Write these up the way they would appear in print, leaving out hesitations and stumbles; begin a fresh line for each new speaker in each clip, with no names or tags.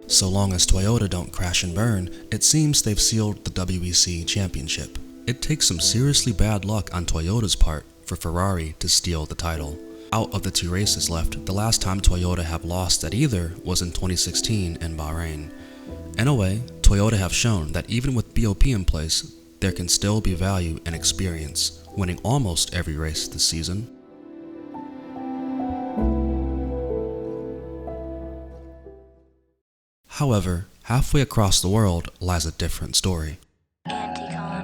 So long as Toyota don't crash and burn, it seems they've sealed the WEC Championship. It takes some seriously bad luck on Toyota's part for Ferrari to steal the title. Out of the 2 races left, the last time Toyota have lost at either was in 2016 in Bahrain. In a way, Toyota have shown that even with BOP in place, there can still be value and experience, winning almost every race this season. However, halfway across the world lies a different story.
Anticøn.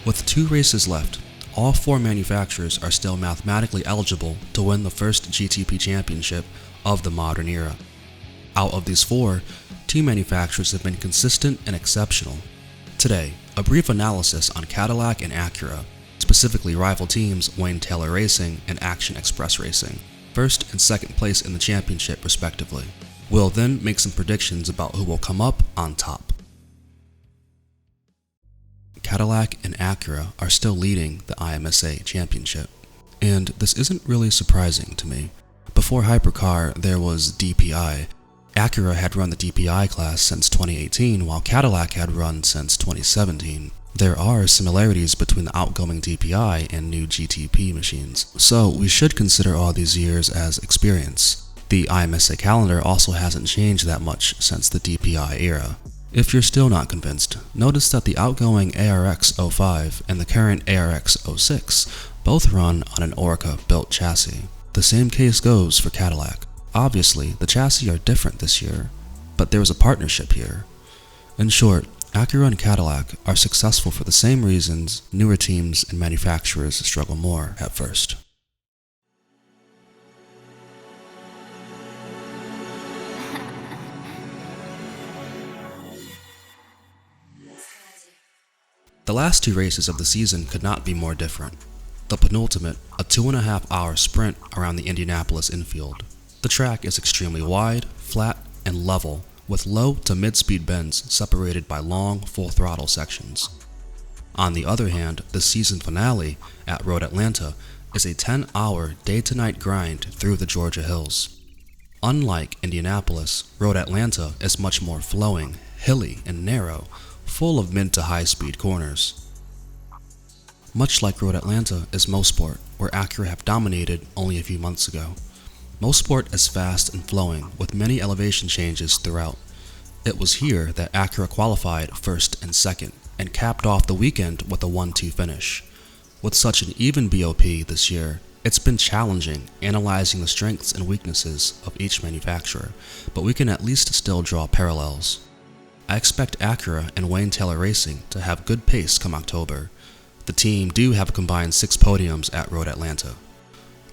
With 2 races left, all 4 manufacturers are still mathematically eligible to win the first GTP championship of the modern era. Out of these 4, 2 manufacturers have been consistent and exceptional. Today, a brief analysis on Cadillac and Acura, specifically rival teams Wayne Taylor Racing and Action Express Racing, first and second place in the championship respectively. We'll then make some predictions about who will come up on top. Cadillac and Acura are still leading the IMSA Championship. And this isn't really surprising to me. Before Hypercar, there was DPI. Acura had run the DPI class since 2018, while Cadillac had run since 2017. There are similarities between the outgoing DPI and new GTP machines, so we should consider all these years as experience. The IMSA calendar also hasn't changed that much since the DPI era. If you're still not convinced, notice that the outgoing ARX 05 and the current ARX 06 both run on an Orca-built chassis. The same case goes for Cadillac. Obviously, the chassis are different this year, but there is a partnership here. In short, Acura and Cadillac are successful for the same reasons newer teams and manufacturers struggle more at first. The last 2 races of the season could not be more different. The penultimate, a 2.5-hour sprint around the Indianapolis infield. The track is extremely wide, flat, and level, with low to mid-speed bends separated by long, full-throttle sections. On the other hand, the season finale at Road Atlanta is a 10-hour day-to-night grind through the Georgia hills. Unlike Indianapolis, Road Atlanta is much more flowing, hilly, and narrow, full of mid to high-speed corners. Much like Road Atlanta is Mosport, where Acura have dominated only a few months ago. Mosport is fast and flowing, with many elevation changes throughout. It was here that Acura qualified first and second, and capped off the weekend with a 1-2 finish. With such an even BOP this year, it's been challenging analyzing the strengths and weaknesses of each manufacturer, but we can at least still draw parallels. I expect Acura and Wayne Taylor Racing to have good pace come October. The team do have a combined 6 podiums at Road Atlanta.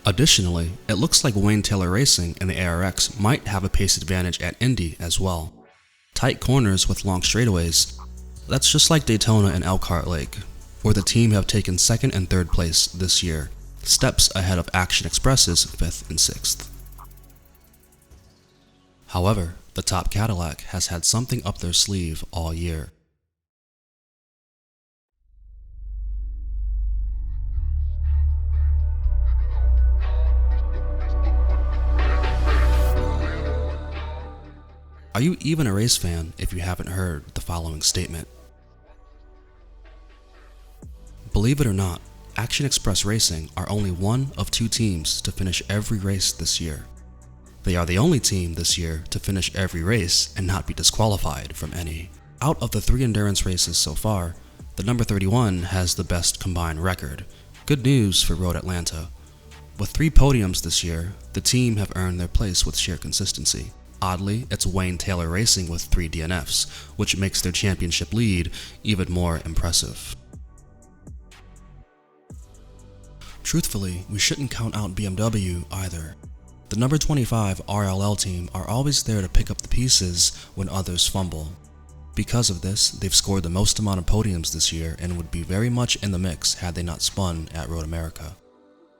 Additionally, it looks like Wayne Taylor Racing and the ARX might have a pace advantage at Indy as well. Tight corners with long straightaways, that's just like Daytona and Elkhart Lake, where the team have taken 2nd and 3rd place this year, steps ahead of Action Express's 5th and 6th. However, the top Cadillac has had something up their sleeve all year. Are you even a race fan if you haven't heard the following statement? Believe it or not, Action Express Racing are only one of 2 teams to finish every race this year. They are the only team this year to finish every race and not be disqualified from any. Out of the 3 endurance races so far, the number 31 has the best combined record. Good news for Road Atlanta. With 3 podiums this year, the team have earned their place with sheer consistency. Oddly, it's Wayne Taylor Racing with 3 DNFs, which makes their championship lead even more impressive. Truthfully, we shouldn't count out BMW either. The number 25 RLL team are always there to pick up the pieces when others fumble. Because of this, they've scored the most amount of podiums this year and would be very much in the mix had they not spun at Road America.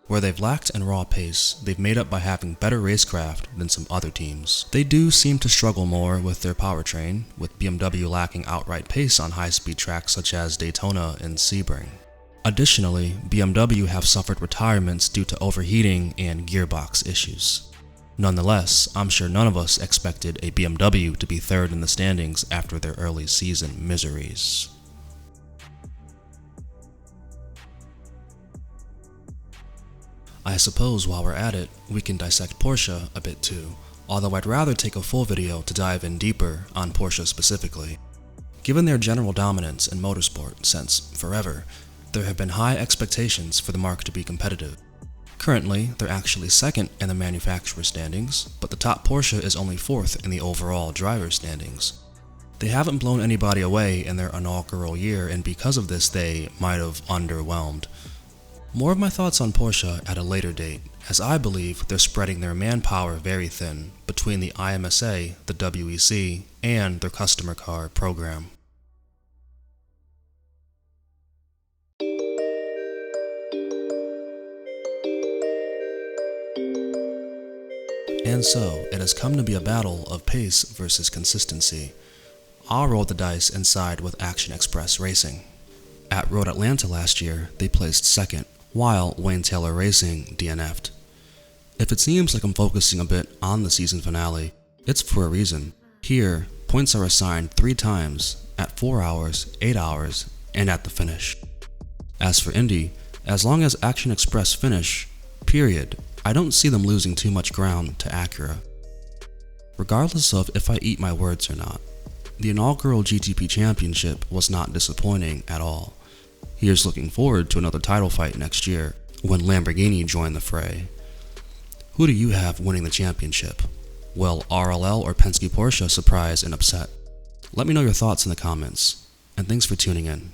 Where they've lacked in raw pace, they've made up by having better racecraft than some other teams. They do seem to struggle more with their powertrain, with BMW lacking outright pace on high-speed tracks such as Daytona and Sebring. Additionally, BMW have suffered retirements due to overheating and gearbox issues. Nonetheless, I'm sure none of us expected a BMW to be third in the standings after their early season miseries. I suppose while we're at it, we can dissect Porsche a bit too, although I'd rather take a full video to dive in deeper on Porsche specifically. Given their general dominance in motorsport since forever, there have been high expectations for the marque to be competitive. Currently, they're actually second in the manufacturer standings, but the top Porsche is only fourth in the overall driver standings. They haven't blown anybody away in their inaugural year, and because of this they might have underwhelmed. More of my thoughts on Porsche at a later date, as I believe they're spreading their manpower very thin between the IMSA, the WEC, and their customer car program. And so, it has come to be a battle of pace versus consistency. I'll roll the dice and side with Action Express Racing. At Road Atlanta last year, they placed second, while Wayne Taylor Racing DNF'd. If it seems like I'm focusing a bit on the season finale, it's for a reason. Here, points are assigned 3 times, at 4 hours, 8 hours, and at the finish. As for Indy, as long as Action Express finish, period, I don't see them losing too much ground to Acura. Regardless of if I eat my words or not, the inaugural GTP Championship was not disappointing at all. Here's looking forward to another title fight next year, when Lamborghini join the fray. Who do you have winning the championship? Will RLL or Penske Porsche surprise and upset? Let me know your thoughts in the comments, and thanks for tuning in.